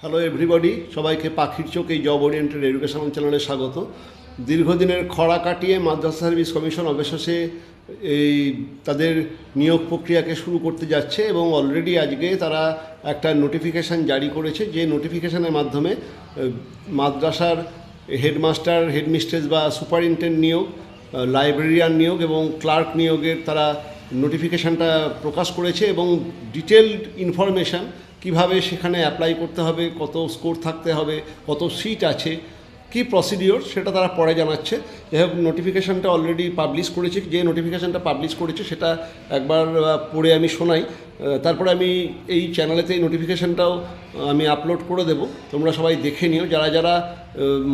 Hello everybody, সবাইকে পাখির চোখ এই জব ওরিয়েন্টেড এডুকেশনাল চ্যানেলে স্বাগত। দীর্ঘদিনের খরা কাটিয়ে মাদ্রাসা সার্ভিস কমিশন অবশেষে এই তাদের নিয়োগ প্রক্রিয়াকে শুরু করতে যাচ্ছে এবং অলরেডি আজকে তারা একটা নোটিফিকেশান জারি করেছে, যে নোটিফিকেশানের মাধ্যমে মাদ্রাসার হেডমাস্টার, হেডমিস্ট্রেস বা সুপারিনটেন্ডেন্ট নিয়োগ, লাইব্রেরিয়ান নিয়োগ এবং ক্লার্ক নিয়োগের তারা নোটিফিকেশানটা প্রকাশ করেছে এবং ডিটেলড ইনফরমেশান কিভাবে সেখানে অ্যাপ্লাই করতে হবে, কত স্কোর থাকতে হবে, কত সিট আছে, কি প্রসিডিওর, সেটা তারা পরে জানাচ্ছে। যাই হোক, নোটিফিকেশানটা অলরেডি পাবলিশ করেছে। যে নোটিফিকেশানটা পাবলিশ করেছে সেটা একবার পড়ে আমি শোনাই, তারপরে আমি এই চ্যানেলেতে এই নোটিফিকেশানটাও আমি আপলোড করে দেব, তোমরা সবাই দেখে নিও। যারা যারা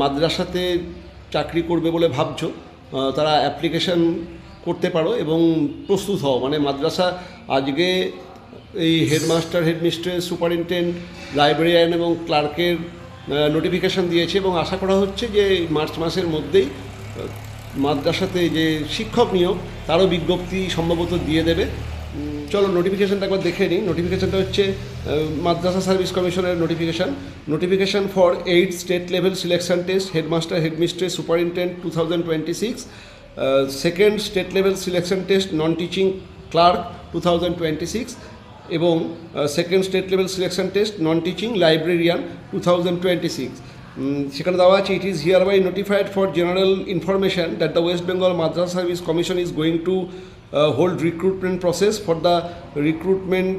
মাদ্রাসাতে চাকরি করবে বলে ভাবছো তারা অ্যাপ্লিকেশান করতে পারো এবং প্রস্তুত হও। মানে মাদ্রাসা আজকে এই হেডমাস্টার, হেডমিস্ট্রেস, সুপারিনটেন্ডেন্ট, লাইব্রেরিয়ান এবং ক্লার্কের নোটিফিকেশান দিয়েছে এবং আশা করা হচ্ছে যে মার্চ মাসের মধ্যেই মাদ্রাসাতে যে শিক্ষক নিয়োগ তারও বিজ্ঞপ্তি সম্ভবত দিয়ে দেবে। চলো নোটিফিকেশানটা একবার দেখে নিই। নোটিফিকেশানটা হচ্ছে মাদ্রাসা সার্ভিস কমিশনের notification for 8 state level selection test, headmaster, headmistress, superintendent 2026, second state level selection test non teaching clerk 2026 এবং second state level selection test non teaching librarian 2026। সেখানে দেওয়া আছে, it is hereby notified for general information that the West Bengal Madrasa service Commission is going to hold recruitment process for the recruitment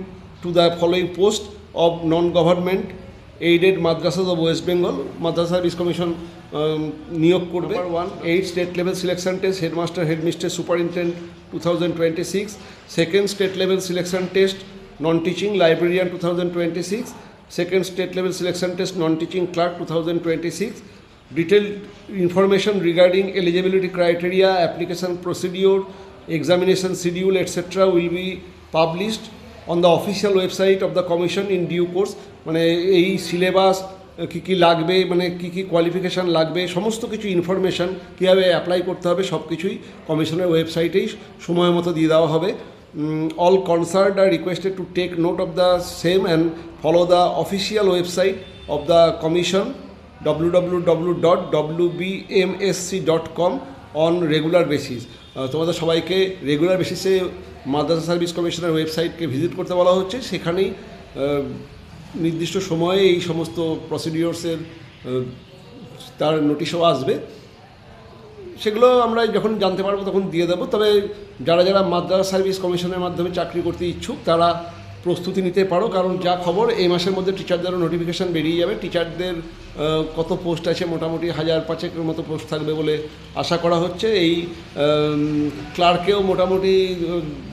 to the following post of non government aided মাদ্রাসাস of West Bengal. Madrasa service commission নিয়োগ করবে। 1, 8 state level selection test, headmaster, headmistress, superintendent 2026, second state level selection test non-teaching librarian 2026, second state level selection test non-teaching clerk 2026. Detailed information regarding eligibility criteria, application procedure, examination schedule etc. will be published on the official website of the commission in due course. মানে এই syllabus কী কী লাগবে, মানে কী কী qualification লাগবে, সমস্ত কিছু information কীভাবে apply করতে হবে সব কিছুই কমিশনের ওয়েবসাইটেই সময় মতো দিয়ে দেওয়া হবে। All concerned are requested to take note of the same and follow the official website of the commission www.wbmsc.com on regular basis. তোমাদের সবাইকে রেগুলার বেসিসে মাদ্রাসা সার্ভিস কমিশনের ওয়েবসাইটকে ভিজিট করতে বলা হচ্ছে। সেখানেই নির্দিষ্ট সময়ে এই সমস্ত প্রসিডিওর্সের তার নোটিশও আসবে, সেগুলো আমরা যখন জানতে পারবো তখন দিয়ে দেবো। তবে যারা যারা মাদ্রাসা সার্ভিস কমিশনের মাধ্যমে চাকরি করতে ইচ্ছুক তারা প্রস্তুতি নিতে পারো, কারণ যা খবর এই মাসের মধ্যে টিচারদেরও নোটিফিকেশান বেরিয়ে যাবে। টিচারদের কত পোস্ট আছে, মোটামুটি 1000-500 মতো পোস্ট থাকবে বলে আশা করা হচ্ছে। এই ক্লার্কেও মোটামুটি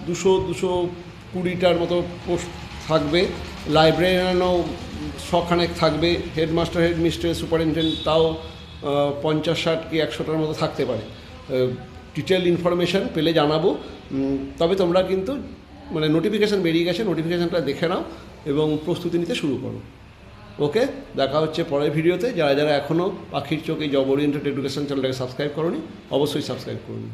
200-220টার মতো পোস্ট থাকবে। লাইব্রেরিয়ানও 100 থাকবে। হেডমাস্টার, হেডমিস্ট্রেস, সুপারিনটেন্ডেন্ট তাও 50-60 কি 100টার মতো থাকতে পারে। ডিটেল ইনফরমেশান পেলে জানাবো। তবে তোমরা কিন্তু মানে নোটিফিকেশান বেরিয়ে গেছে, নোটিফিকেশানটা দেখে নাও এবং প্রস্তুতি নিতে শুরু করো। ওকে, দেখা হচ্ছে পরের ভিডিওতে। যারা যারা এখনও পাখির চোখ এই জব ওরিয়েন্টেড এডুকেশন চ্যানেলটাকে সাবস্ক্রাইব করোনি অবশ্যই সাবস্ক্রাইব করুন।